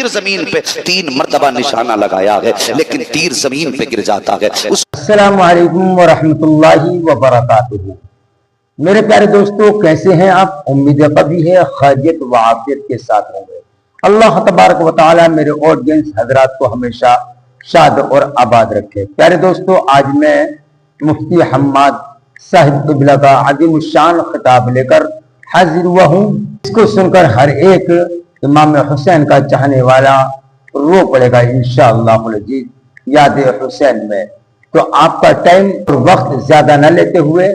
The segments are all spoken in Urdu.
تیر زمین پہ 3 مرتبہ نشانہ لگایا ہے لیکن تیر زمین پہ گر جاتا ہے۔ السلام علیکم ورحمۃ اللہ وبرکاتہ۔ میرے پیارے دوستو، کیسے ہیں آپ؟ امید قوی ہے خیریت و عافیت کے ساتھ ہوں گے۔ اللہ تبارک و تعالی میرے آڈینس حضرات کو ہمیشہ شاد اور آباد رکھے۔ پیارے دوستو، آج میں مفتی حماد صاحب قبلہ کا عظیم الشان خطاب لے کر حاضر ہوا ہوں۔ اس کو سن کر ہر ایک امام حسین کا چاہنے والا رو پڑے گا انشاءاللہ العزیز یاد حسین میں۔ تو آپ کا ٹائم اور وقت زیادہ نہ لیتے ہوئے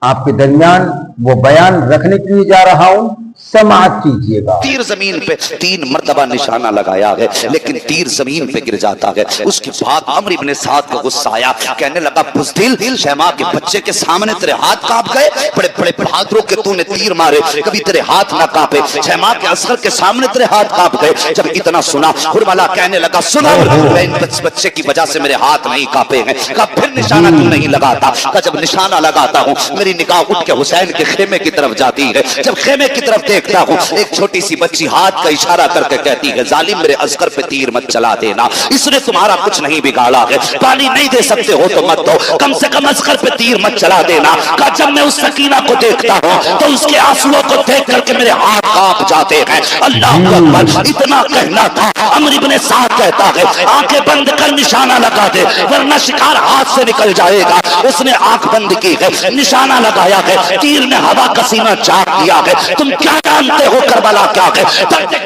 آپ کے درمیان وہ بیان رکھنے کے لیے جا رہا ہوں، سماعت کیجئے گا۔ تیر زمین پہ 3 مرتبہ نشانہ لگایا ہے لیکن تیر زمین پہ گر جاتا ہے۔ اس کے بعد عمرو ابن سعد کو غصہ آیا، کہنے لگا بزدل، شیماء کے بچے کے سامنے تیرے ہاتھ کانپ گئے؟ بڑے بڑے بہادروں کے تو نے تیر مارے، کبھی تیرے ہاتھ نہ کانپے؟ شیماء کے اصغر کے سامنے تیرے ہاتھ کانپ گئے؟ جب اتنا سنا حرملہ کہنے لگا سنو، ان بچے کی وجہ سے میرے ہاتھ نہیں کانپے ہیں۔ کہا پھر نشانہ کیوں نہیں لگاتا؟ کہا جب نشانہ لگاتا ہوں میری نگاہ اٹھ کے حسین کے خیمے کی طرف جاتی ہے، جب خیمے کی طرف دیکھتا ہوں ایک چھوٹی سی بچی ہاتھ کا اشارہ کر کے کہتی ہے ظالم میرے اصغر پہ تیر مت چلا دینا، اس نے تمہارا کچھ نہیں بگاڑا ہے، پانی نہیں دے سکتے ہو تو مت دو، کم سے کم اصغر پہ تیر مت چلا دینا۔ کہا جب میں اس سکینہ کو دیکھتا ہوں تو اس کے آنسوؤں کو دیکھ کر کے میرے ہاتھ کانپ جاتے ہیں۔ اللہ اکبر، اتنا کہنا تھا۔ عمرو ابن سعد کہتا ہے آنکھیں بند کر نشانہ لگا دے ورنہ شکار ہاتھ سے نکل جائے گا۔ اس نے آنکھ بند کی ہے، نشانہ لگایا ہے، تیر نے ہوا کا سینہ چاک دیا ہے۔ تم کیا جانتے ہو کربلا کیا ہے؟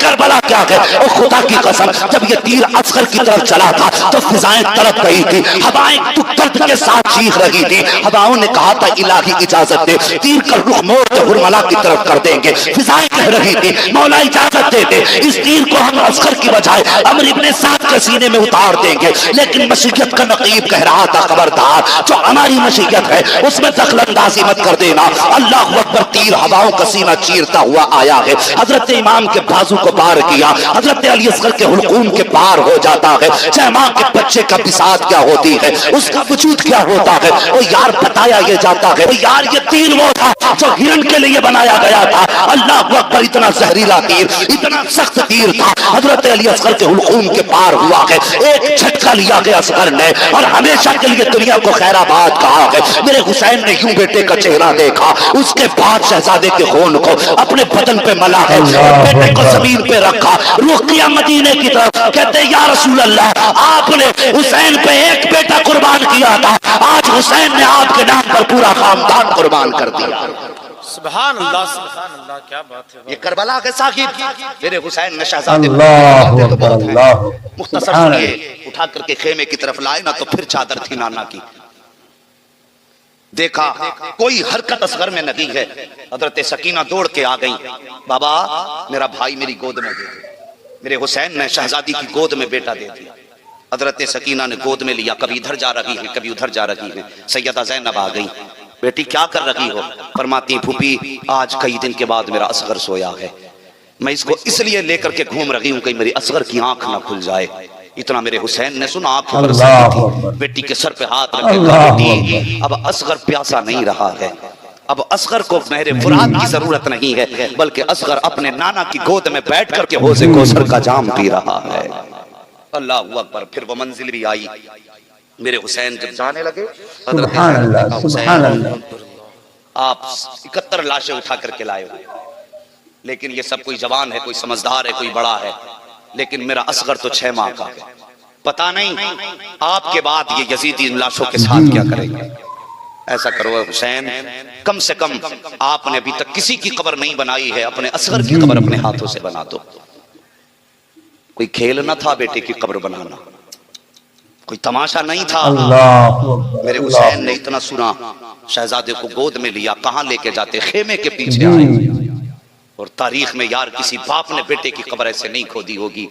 کربلا کیا ہے؟ او خدا کی قسم، جب یہ تیر اصغر کی طرف چلا تھا تو فضائیں تڑپ گئی تھی، ہوائیں درد کے ساتھ چیخ رہی تھی۔ ہواؤں نے کہا تھا الہی اجازت دے، تیر کا رخ موڑ کے حرملہ کی طرف کر دیں گے۔ فضائیں کہہ رہی تھی مولا اجازت دے دے، اس تیر کو ہم اصغر کی بجائے عمرو ابن سعد کے سینے میں اتار دیں گے۔ لیکن مشیت کا نقیب کہہ رہا تھا خبردار، جو ہماری مشیت ہے اس میں دخل اندازی مت کر دینا۔ اللہ اکبر، تیر ہواؤں کا سینہ چیرتا ہوا آیا ہے، حضرت امام کے بازو کو پار کیا، حضرت علی اصغر کے حلقوم کے پار ہو جاتا ہے۔ شیماء کے بچے کا بساط کیا ہوتی ہے، اس کا وجود کیا ہوتا ہے، وہ یار بتایا یہ جاتا ہے، وہ یار یہ تیر وہ تھا جو ہرن کے لیے بنایا گیا تھا۔ اللہ اکبر، اتنا زہریلا تیر، اتنا سخت تیر تھا، حضرت علی اصغر کے حلقوم کے پار ہوا ہے۔ ایک جھٹکا لیا گیا اصغر نے اور ہمیشہ کے لیے دنیا کو خیر آباد کہا ہے۔ میرے حسین نے یوں بیٹے کا چہرہ دیکھا، اس کے بعد شہزادے کے خون کو اپنے بدن پہ ملا ہے، بیٹے کو زمین پہ رکھا، رخ کیا مدینے کی طرف، کہتے یا رسول اللہ آپ نے حسین پہ ایک بیٹا قربان کیا تھا، آج حسین نے آپ کے نام پر پورا خاندان قربان کر دیا۔ سبحان اللہ، سبحان اللہ، کیا بات ہے۔ یہ کربلا کے ساقب میرے حسین نے شہزادے اللہ اکبر، اللہ مختصر سنیے، اٹھا کر کے خیمے کی طرف لائے نا تو پھر چادر تھی نانا کی، دیکھا کوئی حرکت اصغر میں نہیں ہے۔ حضرت سکینہ دوڑ کے آ گئی، بابا میرا بھائی میری گود میں دے دے۔ میرے حسین نے شہزادی کی گود میں بیٹا دے دیا۔ حضرت سکینہ نے گود میں لیا، کبھی ادھر جا رہی ہے کبھی ادھر جا رہی ہے۔ سیدہ زینب آ گئی، بیٹی کیا کر رہی ہو؟ فرماتی پھوپھی آج کئی دن کے بعد میرا اصغر سویا ہے، میں اس کو اس لیے لے کر کے گھوم رہی ہوں کہ میری اصغر کی آنکھ نہ کھل جائے۔ اتنا میرے حسین نے سنا، آنکھ برس رہی تھی، بیٹی کے سر پہ ہاتھ رکھ کے کہا بیٹی اب اصغر پیاسا نہیں رہا ہے، اب اصغر کو نہر فرات کی ضرورت نہیں ہے، بلکہ اصغر اپنے نانا کی گود میں بیٹھ کر کے حوض کوثر کا جام پی رہا ہے۔ اللہ اکبر، پھر وہ منزل بھی آئی۔ میرے حسین جب جانے لگے، حضرت سبحان اللہ، آپ 71 لاشیں اٹھا کر کے لائے ہوئے، لیکن یہ سب کوئی جوان ہے، کوئی سمجھدار ہے، کوئی بڑا ہے، لیکن میرا اصغر تو 6 ماہ کا ہے۔ پتہ نہیں آپ کے بعد یہ یزیدی ان لاشوں کے ساتھ کیا کریں گے۔ ایسا کرو حسین، کم سے کم آپ نے ابھی تک کسی کی قبر نہیں بنائی ہے، اپنے اصغر کی قبر اپنے ہاتھوں سے بنا دو۔ کوئی کھیل نہ تھا بیٹے کی قبر بنانا، کوئی تماشا نہیں تھا۔ میرے حسین نے اتنا سنا، شہزادے کو گود میں لیا، کہاں لے کے جاتے؟ خیمے کے پیچھے آئے۔ اور تاریخ میں یار کسی باپ نے بیٹے کی قبر ایسے نہیں کھودی ہوگی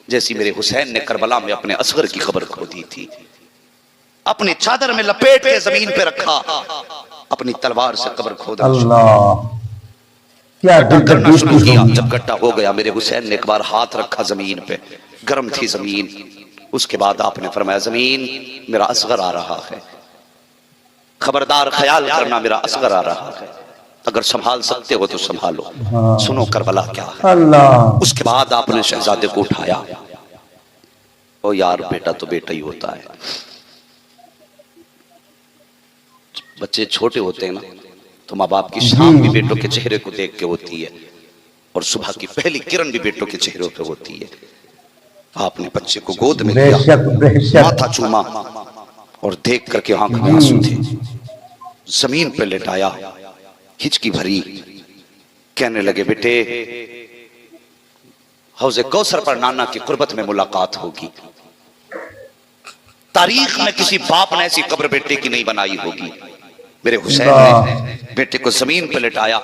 جیسی میرے حسین نے کربلا میں اپنے اصغر کی قبر کھودی تھی۔ اپنی چادر میں لپیٹ کے زمین پہ رکھا، اپنی تلوار سے قبر کھودا، کرنا شروع کیا۔ جب گٹا ہو گیا میرے حسین نے ایک بار ہاتھ رکھا زمین پہ، گرم تھی زمین، اس کے بعد آپ نے فرمایا زمین میرا اصغر آ رہا ہے، خبردار خیال کرنا میرا اصغر آ رہا ہے۔ اگر سنبھال سکتے ہو تو سنبھالو. ہاں. سنو کربلا کیا ہے. اللہ. اس کے بعد آپ نے شہزادے کو اٹھایا. او یار بیٹا تو بیٹا ہی ہوتا ہے. بچے چھوٹے ہوتے ہیں نا تو ماں باپ کی شام بھی بیٹوں کے چہرے کو دیکھ کے ہوتی ہے اور صبح کی پہلی کرن بھی بیٹوں کے چہروں پہ ہوتی ہے. آپ نے بچے کو گود میں بے لیا, شک بے شک. ماتھا چوما اور دیکھ کر کے آنکھ میں آنسو تھے. زمین پہ لٹایا, ہچکی بھری, کہنے لگے بیٹے حوض کوثر پر نانا کی قربت میں ملاقات ہوگی. تاریخ میں کسی باپ نے ایسی قبر بیٹے کی نہیں بنائی ہوگی. میرے حسین نے بیٹے کو زمین پہ لٹایا,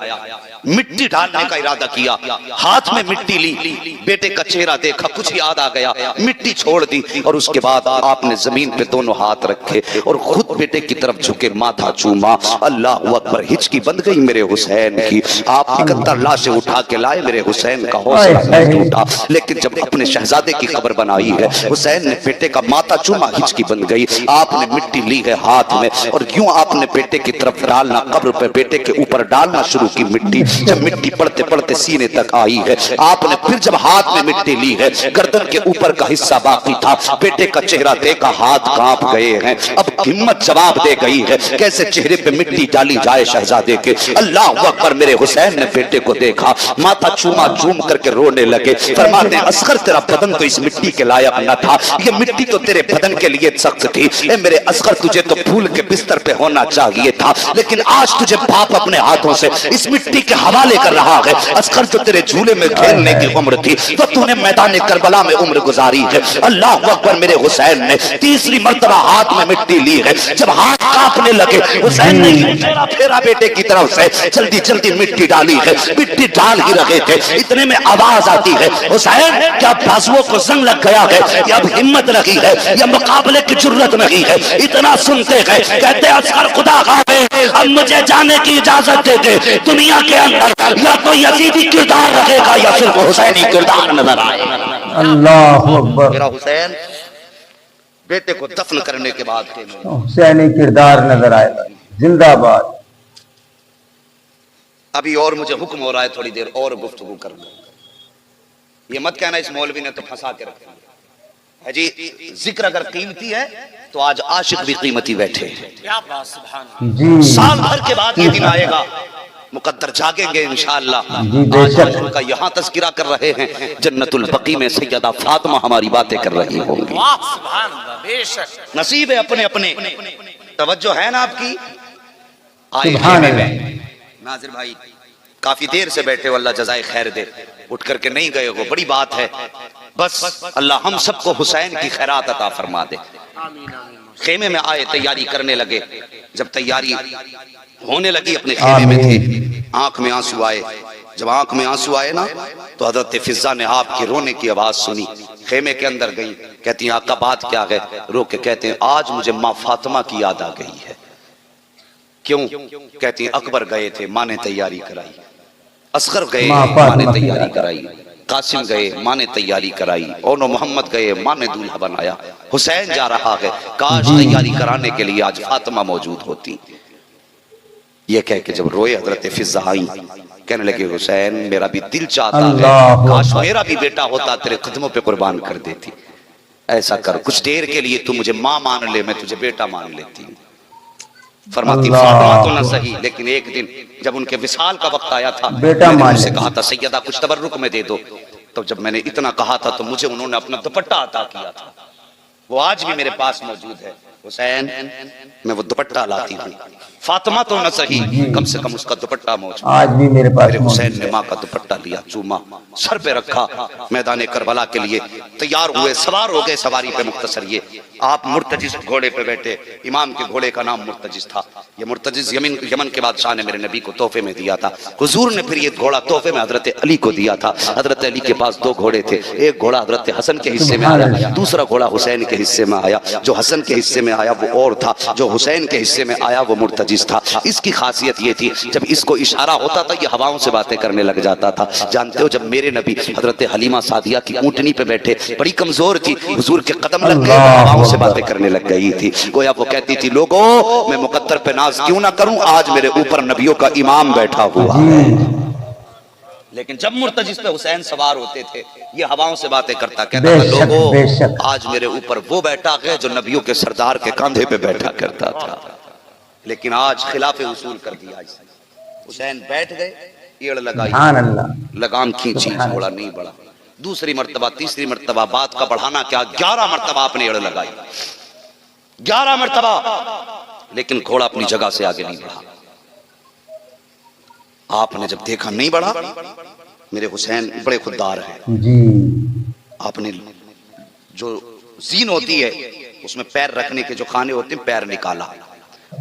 مٹی ڈالنے کا ارادہ کیا, ہاتھ میں مٹی لی, بیٹے کا چہرہ دیکھا, کچھ یاد آ گیا, مٹی چھوڑ دی اور اس کے بعد آپ نے زمین پہ دونوں ہاتھ رکھے اور خود بیٹے کی طرف جھکے, ماتھا چوما. اللہ اکبر. ہچکی بند گئی میرے حسین کی. آپ نکتر لاشیں اٹھا کے لائے, میرے حسین کا حوصلہ نہیں ٹوٹا. لیکن جب اپنے شہزادے کی قبر بنائی ہے, حسین نے بیٹے کا ماتھا چوما, ہچکی بند گئی. آپ نے مٹی لی ہے ہاتھ میں اور یوں آپ نے بیٹے کی طرف ڈالنا, قبر پہ بیٹے کے اوپر ڈالنا شروع کی مٹی. جب مٹی پڑتے پڑتے سینے تک آئی ہے, آپ نے پھر جب ہاتھ میں مٹی لی ہے, گردن کے اوپر کا حصہ باقی تھا, بیٹے کا چہرہ دیکھا, ہاتھ کانپ گئے ہیں. اب ہمت جواب دے گئی ہے کیسے چہرے پہ مٹی ڈالی جائے شہزادے کے. اللہ اکبر. میرے حسین نے بیٹے کو دیکھا, ماتھا چوما, چوم کر کے رونے لگے. فرماتے ہیں اصغر تیرا بدن تو اس مٹی کے لائق نہ تھا, یہ مٹی تو تیرے بدن کے لیے سخت تھی. اے میرے اصغر تجھے تو پھول کے بستر پہ ہونا چاہیے تھا, لیکن آج تجھے باپ اپنے ہاتھوں سے اس مٹی کے حوالے کر رہا ہے. اصغر تو تیرے جھولے میں کھیلنے کی عمر تھی, تو تو نے میدان کربلا میں عمر گزاری ہے. اللہ اکبر. میرے حسین نے تیسری مرتبہ ہاتھ میں مٹی لی ہے. جب ہاتھ کانپنے لگے, حسین نے چہرہ پھیرا بیٹے کی طرف سے, جلدی جلدی مٹی ڈالی ہے. مٹی ڈال ہی رہے تھے, اتنے میں آواز آتی ہے, حسین کیا بازوؤں کو زنگ لگ گیا ہے, یہ اب ہمت نہیں ہے, یہ مقابلے کی جرت نہیں ہے. اتنا سنتے گئے, کہتے اصغر خدا خواہ اب مجھے جانے کی اجازت دے دے. دنیا کے اندر یا تو یزیدی کردار رکھے گا یا پھر وہ حسینی کردار نظر آئے گا. اللہ اکبر. میرا حسین بیٹے کو دفن کرنے کے بعد حسینی کردار نظر آئے گا. زندہ باد. ابھی اور مجھے حکم ہو رہا ہے تھوڑی دیر اور گفتگو کرنا. یہ مت کہنا اس مولوی نے تو پھنسا کے رکھا ہے جی. ذکر اگر قیمتی ہے تو آج عاشق بھی قیمتی بیٹھے ہیں. کیا بات. سبحان اللہ. جی سال بھر کے بعد یہ دن آئے گا, مقدر جاگیں گے انشاءاللہ. جی بے آج شک. ان کا یہاں تذکرہ کر رہے ہیں, جنت البقیع میں سیدہ فاطمہ ہماری باتیں کر رہی ہوں گی. واہ سبحان اللہ. بے شک. نصیب ہے اپنے اپنے. توجہ ہے نا آپ کی. آئے سبحان خیمے اللہ. میں ناظر بھائی کافی دیر سے بیٹھے ہو, اللہ جزائے خیر دے. اٹھ کر کے نہیں گئے ہو, بڑی بات ہے. بس اللہ ہم سب کو حسین کی خیرات عطا فرما دے. آمین آمین. خیمے میں آئے, تیاری کرنے لگے. جب تیاری ہونے لگی اپنے خیمے میں تھے, آنکھ میں آنسو آئے. جب آنکھ میں آنسو آئے نا تو حضرت فضہ نے آپ کی رونے کی آواز سنی. خیمے کے اندر گئی, کہتی ہیں آقا بات کیا ہے. رو کے کہتے ہیں آج مجھے ماں فاطمہ کی یاد آ گئی ہے. کیوں؟ کہتی ہیں اکبر گئے تھے, ماں نے تیاری کرائی. اصغر گئے, ماں نے تیاری کرائی. قاسم گئے, ماں نے تیاری کرائی. اونو محمد گئے, ماں نے دولہا بنایا. حسین جا رہا ہے, کاش تیاری کرانے کے لیے آج فاطمہ موجود ہوتی. یہ کہہ کے جب روئے حضرت فضہ آئیں, کہنے لگے حسین میرا بھی دل چاہتا ہے کاش میرا بھی بیٹا ہوتا, تیرے قدموں پہ قربان کر دیتی. ایسا کر, کچھ دیر کے لیے تو مجھے ماں مان لے, میں تجھے بیٹا مان لیتی ہوں. فرماتی فاطمہ تو نہ صحیح, لیکن ایک دن جب ان کے وصال کا وقت آیا تھا, میں نے ان سے کہا تھا سیدہ کچھ تبرک میں دے دو. تو جب میں نے اتنا کہا تھا تو مجھے انہوں نے اپنا دوپٹہ عطا کیا تھا, وہ آج بھی میرے پاس موجود ہے. حسین میں وہ دوپٹہ لاتی ہوں, فاطمہ تو نہ صحیح کم سے کم اس کا دوپٹہ موجود. آج بھی میرے پاس میرے حسین نے ماں کا دوپٹہ لیا, چوما, سر پہ رکھا, میدان کربلا کے لیے تیار ہوئے, سوار ہو گئے. سواری پہ مختصر یہ آپ مرتجز گھوڑے پہ بیٹھے. امام کے گھوڑے کا نام مرتجز تھا. یہ مرتجز یمن کے بادشاہ نے میرے نبی کو تحفے میں دیا تھا. حضور نے پھر یہ گھوڑا تحفے میں حضرت علی کو دیا تھا. حضرت علی کے پاس دو گھوڑے تھے, ایک گھوڑا حضرت حسن کے حصے میں آیا, دوسرا گھوڑا حسین کے حصے میں آیا. جو حسن کے حصے میں آیا وہ اور تھا، جو حسین کے حصے میں آیا وہ مرتجز تھا۔ اس کی خاصیت یہ تھی جب اس کو اشارہ ہوتا تھا یہ ہواؤں سے باتیں کرنے لگ جاتا تھا۔ جانتے ہو جب میرے نبی حضرت حلیمہ سعدیہ کی اونٹنی پہ بیٹھے، بڑی کمزور تھی، حضور کے قدم لگ گئے، ہواؤں سے باتیں کرنے لگ گئی تھی۔ گویا وہ کہتی تھی لوگوں میں مقدر پہ ناز کیوں نہ کروں، آج میرے اوپر نبیوں کا امام بیٹھا ہوا ہے۔ لیکن جب مرتجز پہ حسین سوار ہوتے تھے یہ ہواؤں سے باتیں کرتا، کہتا تھا لوگوں آج میرے اوپر وہ بیٹھا ہے جو نبیوں کے سردار کے کاندھے پہ بیٹھا کرتا تھا۔ لیکن آج خلاف اصول کر دیا اسے۔ حسین بیٹھ گئے، ایڑ لگائی، لگام کھینچی، گھوڑا نہیں بڑھا۔ دوسری مرتبہ، تیسری مرتبہ، بات کا بڑھانا کیا، 11 مرتبہ آپ نے ایڑ لگائی، 11 مرتبہ، لیکن گھوڑا اپنی جگہ سے آگے نہیں بڑھا۔ آپ نے جب دیکھا نہیں بڑھا، میرے حسین بڑے خوددار ہیں جی، آپ نے جو زین ہوتی ہے اس میں پیر رکھنے کے جو خانے ہوتے ہیں پیر نکالا،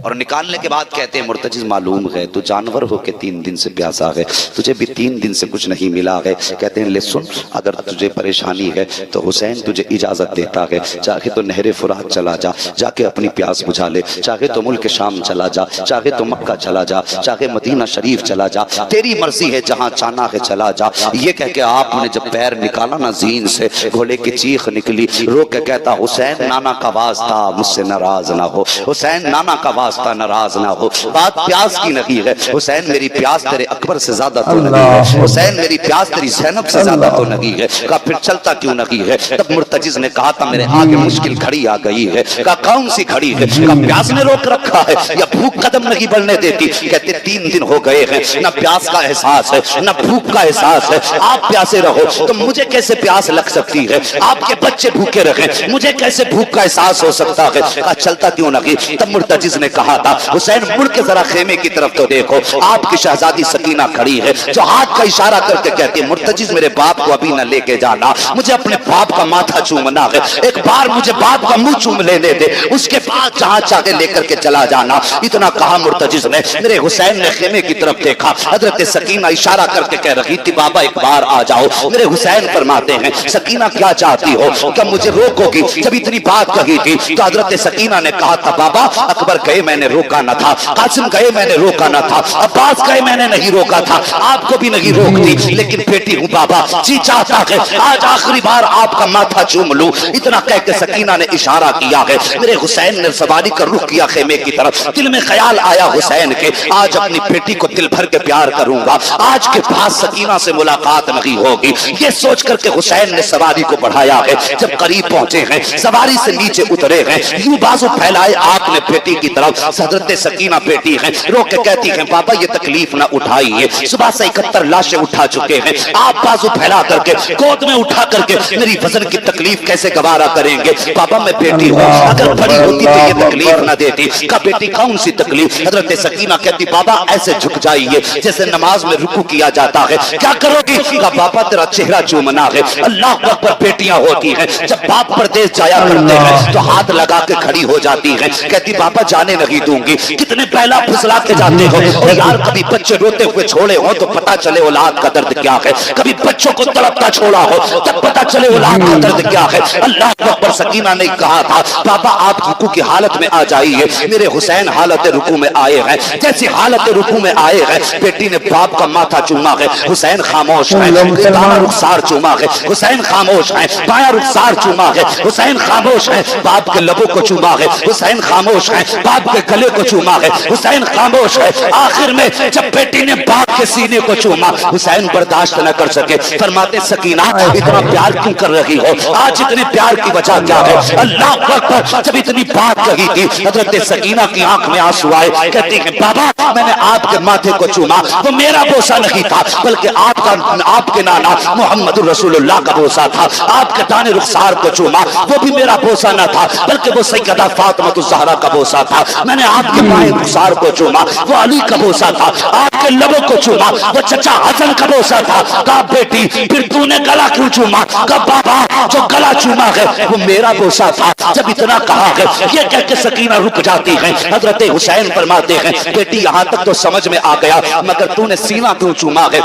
اور نکالنے کے بعد کہتے ہیں مرتجز معلوم ہے تو جانور ہو کے 3 دن سے پیاسا ہے، تجھے بھی 3 دن سے کچھ نہیں ملا ہے۔ کہتے ہیں لے سن، اگر تجھے پریشانی ہے تو حسین تجھے اجازت دیتا ہے، چاہے تو نہر فرات چلا جا، جا کے اپنی پیاس بجھا لے، چاہے تو ملک شام چلا جا، چاہے تو مکہ چلا جا، چاہے مدینہ شریف چلا جا، تیری مرضی ہے جہاں چاہنا ہے چلا جا۔ یہ کہہ کے آپ نے جب پیر نکالا نا زین سے، گھوڑے کی چیخ نکلی، رو کے کہتا حسین نانا کا واسطہ مجھ سے ناراض نہ ہو، حسین نانا کا واسطہ ناراض نہ ہو، بات پیاس کی نہیں ہے، حسین میری پیاس تیرے اکبر سے زیادہ تو نہیں ہے، حسین میری پیاس تیری زینب سے زیادہ تو نہیں ہے۔ کہا پھر چلتا کیوں نہیں ہے؟ تب مرتجز نے کہا تھا میرے آگے مشکل گھڑی آ گئی ہے۔ کہا کون سی گھڑی ہے؟ کہا پیاس نے روک رکھا ہے یا بھوک قدم نہیں بڑھنے دیتی؟ کہتے 3 دن ہو گئے ہیں، نہ پیاس کا احساس ہے نہ بھوک کا احساس ہے، آپ پیاسے رہو تو مجھے کیسے پیاس لگ سکتی ہے؟ آپ کے بچے بھوکے رہے مجھے کیسے بھوک کا احساس ہو سکتا ہے؟ کہا چلتا کیوں نہیں؟ تب مرتجز نے کہا تھا حسین مڑ کے ذرا خیمے کی طرف تو دیکھو، آپ کی شہزادی سکینہ کھڑی ہے جو ہاتھ کا اشارہ کر کے کہتی ہے مرتجز میرے باپ کو ابھی نہ لے کے جانا، مجھے اپنے باپ کا ماتھا چومنا ہے، ایک بار مجھے باپ کا منہ چوم لینے دے، اس کے بعد جہاں چاہے لے کر کے چلا جانا۔ اتنا کہا مرتجز نے، میرے حسین نے خیمے کی طرف دیکھا، حضرت سکینہ اشارہ کر کے کہہ رہی تھی بابا ایک بار آ جاؤ۔ میرے حسین فرماتے ہیں سکینہ کیا چاہتی ہو، کیا مجھے روکو گی؟ جب اتنی بات کہی تھی تو حضرت سکینہ نے کہا تھا بابا اکبر گئے میں نے روکا نہ تھا، قاسم گئے میں نے روکا نہ تھا، عباس گئے میں نے نہیں روکا تھا، آپ کو بھی نہیں روکتی، لیکن بیٹی ہوں بابا، جی چاہتا ہے آج آخری بار آپ کا ماتھا چوم لوں۔ اتنا کہہ کے سکینہ نے اشارہ کیا ہے، میرے حسین نے سواری کا رخ کیا خیمے کی طرف، دل میں خیال آیا حسین کے آج اپنی بیٹی کو دل بھر کے پیار کروں گا، آج کے بعد سکینہ سے ملاقات نہیں ہوگی، یہ سوچ کر کے حسین نے سواری کو بڑھایا ہے۔ جب قریب پہنچے ہیں سواری سے نیچے اترے ہیں، یوں بازو پھیلائے آپ نے بیٹی کی طرف، حضرت سکینہ بیٹی ہیں رو کے کہتی ہیں بابا یہ تکلیف نہ اٹھائیے، صبح سے 71 لاشیں اٹھا چکے ہیں، آپ بازو پھیلا کر کے گود میں اٹھا کر کے میری وزن کی تکلیف کیسے گوارا کریں گے؟ بابا میں بیٹی ہوں، اگر بڑی ہوتی تو یہ تکلیف نہ دیتی۔ کہا بیٹی کون سی تکلیف؟ حضرت سکینہ کہتی بابا ایسے جھک جائیے جیسے نماز میں رکوع کیا جاتا ہے، کیا کرو گی؟ کہا بابا تیرا چہرہ چومنا ہے۔ اللہ اکبر، بیٹیاں ہوتی ہیں جب باپ پردیس جایا کرتے ہیں تو ہاتھ لگا کے کھڑی ہو جاتی ہیں، کہتی بابا جانے نہیں دوں گی، کتنے پہلا پھسلا کے جاتے ہو، اور یار کبھی بچے روتے ہوئے چھوڑے ہو تو پتا چلے اولاد کا درد کیا ہے، کبھی بچوں کو تڑپتا چھوڑا ہو تب پتا چلے اولاد کا درد کیا ہے۔ اللہ اکبر، سکینہ نے کہا تھا بابا آپ رکوع کی حالت میں آ جائیے، میرے حسین حالت رکوع میں آئے ہیں، جیسی حالت رکوع میں آئے ہیں بیٹی نے باپ کا ماتھا چوما ہے، حسین خاموش ہے، دانا رخسار چوما ہے، حسین خاموش ہے، بایاں رخسار چوما ہے، حسین خاموش ہے، باپ کے لبوں کو چوما ہے، حسین خاموش ہے، باپ کے گلے کو چوما ہے، حسین خاموش ہے۔ آخر میں جب بیٹی نے باپ کے سینے کو چوما حسین برداشت نہ کر سکے، فرماتے سکینہ اتنا پیار کیوں کر رہی ہو، آج اتنے پیار کی وجہ کیا ہے؟ اللہ اکبر، جب اتنی بات کہی تھی حضرت سکینہ کی آنکھ میں آنسو آئے، کہتی ہیں بابا میں نے آپ کے ماتھے کو چوما، وہ میرا بوسہ نہیں تھا بلکہ آپ کے نانا محمد رسول اللہ کا بوسہ تھا، آپ کے دانے رخسار کو چوما وہ بھی میرا بوسہ نہ تھا بلکہ وہ سیدہ فاطمہ الزہرا کا بوسہ تھا۔ میں نے آپ کے بائیں رخسار کو چوما، وہ علی کا بوسہ تھا، آپ کے لبوں کو چوما، وہ چچا حسن کا بوسہ تھا۔ کہا بیٹی پھر تو نے گلا کیوں چوما؟ کہا بابا جو گلا چوما ہے وہ میرا بوسہ تھا۔ جب اتنا کہا ہے یہ کہہ کے سکینہ رک جاتی ہے۔ حضرت حسین فرماتے ہیں بیٹی یہاں تک تو سمجھ میں آ گیا، مگر تو نے سینہ کیوں چوما ہے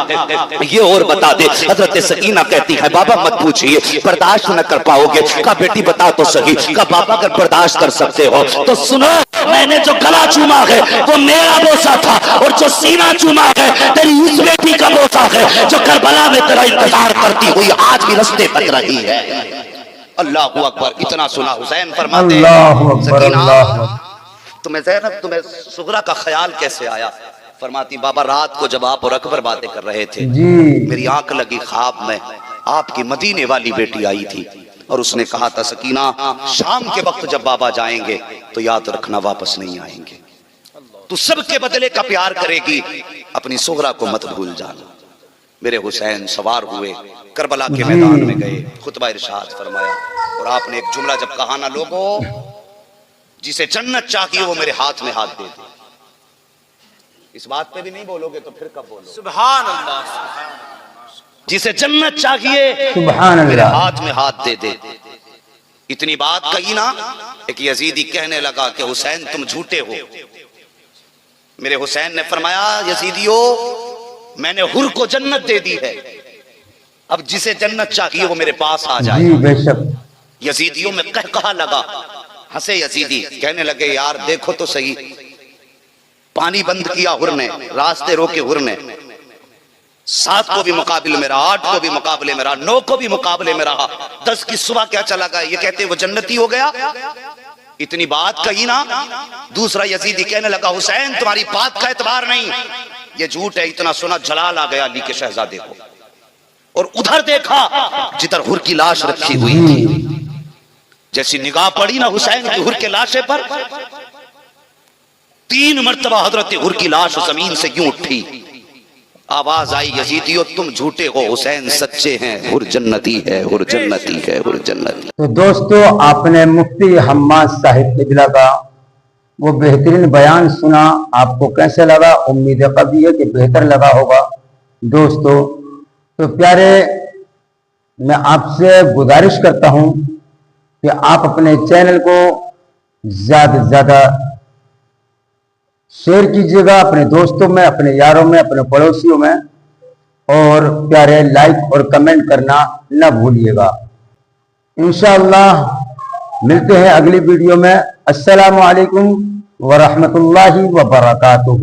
یہ اور بتا دے۔ حضرت سکینہ کہتی ہے بابا مت پوچھئے، برداشت نہ کر پاؤ گے۔ کہا بیٹی بتا تو صحیح۔ کہا بابا اگر برداشت کر سکتے ہو تو سنو، میں نے جو گلا چوما ہے وہ میرا بوسہ تھا، اور جو سینہ چوما ہے تیری اس بیٹی کا بوسہ ہے جو کربلا میں تیرا انتظار کرتی ہوئی آج بھی رستے تک رہی ہے۔ اللہ اکبر۔ اتنا سنا حسین فرماتے ہیں اللہ اکبر، سکینہ اللہ اکبر۔ تمہیں زینب تمہیں صغرا کا خیال کیسے آیا؟ فرماتی بابا رات کو جب آپ اور اکبر باتیں کر رہے تھے جی میری آنکھ لگی خواب میں، آپ کی مدینے والی بیٹی آئی تھی اور اس نے کہا تھا سکینہ شام کے وقت جب بابا جائیں گے تو یاد رکھنا واپس نہیں آئیں گے، تو سب کے بدلے کا پیار کرے گی، اپنی صغرا کو مت بھول جانا۔ میرے حسین سوار ہوئے، کربلا کے میدان میں گئے، خطبہ ارشاد فرمایا، اور آپ نے ایک جملہ جب کہا نا لوگوں جسے جنت چاہیے وہ میرے ہاتھ میں ہاتھ دے دے، اس بات پہ بھی نہیں بولو گے تو پھر کب بولو؟ سبحان اللہ، جسے جنت چاہیے سبحان میرے اللہ۔ ہاتھ میں ہاتھ دے دے۔ اتنی بات کہی نا، ایک یزیدی کہنے لگا کہ حسین تم جھوٹے ہو۔ میرے حسین نے فرمایا یزیدیو میں نے حر کو جنت دے دی ہے، اب جسے جنت چاہیے وہ میرے پاس آ جائے۔ جی بے شک۔ یزیدیوں میں کہا لگا، ہنسے یزیدی، کہنے لگے یار دیکھو تو صحیح، پانی بند کیا حر نے، راستے روکے حر نے، 7 کو بھی مقابل میں رہا، 8 کو بھی مقابلے میں رہا، 9 کو بھی مقابلے میں رہا، 10 کی صبح کیا چلا گیا؟ یہ کہتے وہ جنتی ہو گیا؟ اتنی بات کہی نا، دوسرا یزیدی کہنے لگا حسین تمہاری بات کا اعتبار نہیں، یہ جھوٹ ہے۔ اتنا سنا جلال آ گیا علی کے شہزادے کو، اور ادھر دیکھا جدھر حر کی لاش رکھی ہوئی تھی، جیسی نگاہ پڑی نا حسین کی حر کے لاشے پر، 3 مرتبہ حضرت حر کی لاش زمین سے یوں اٹھی، آواز آئی یزیدیو تم جھوٹے ہو، حسین سچے ہیں، حر جنتی ہے، حر جنتی ہے، حر جنتی۔ تو دوستو آپ نے مفتی حماد صاحب قبلہ کا وہ بہترین بیان سنا، آپ کو کیسے لگا؟ امید قوی ہے کہ بہتر لگا ہوگا۔ دوستو تو پیارے میں آپ سے گزارش کرتا ہوں کہ آپ اپنے چینل کو زیادہ سے زیادہ شیئر کیجیے گا اپنے دوستوں میں، اپنے یاروں میں، اپنے پڑوسیوں میں، اور پیارے لائک اور کمنٹ کرنا نہ بھولیے گا۔ انشاءاللہ ملتے ہیں اگلی ویڈیو میں۔ السلام علیکم ورحمۃ اللہ وبرکاتہ۔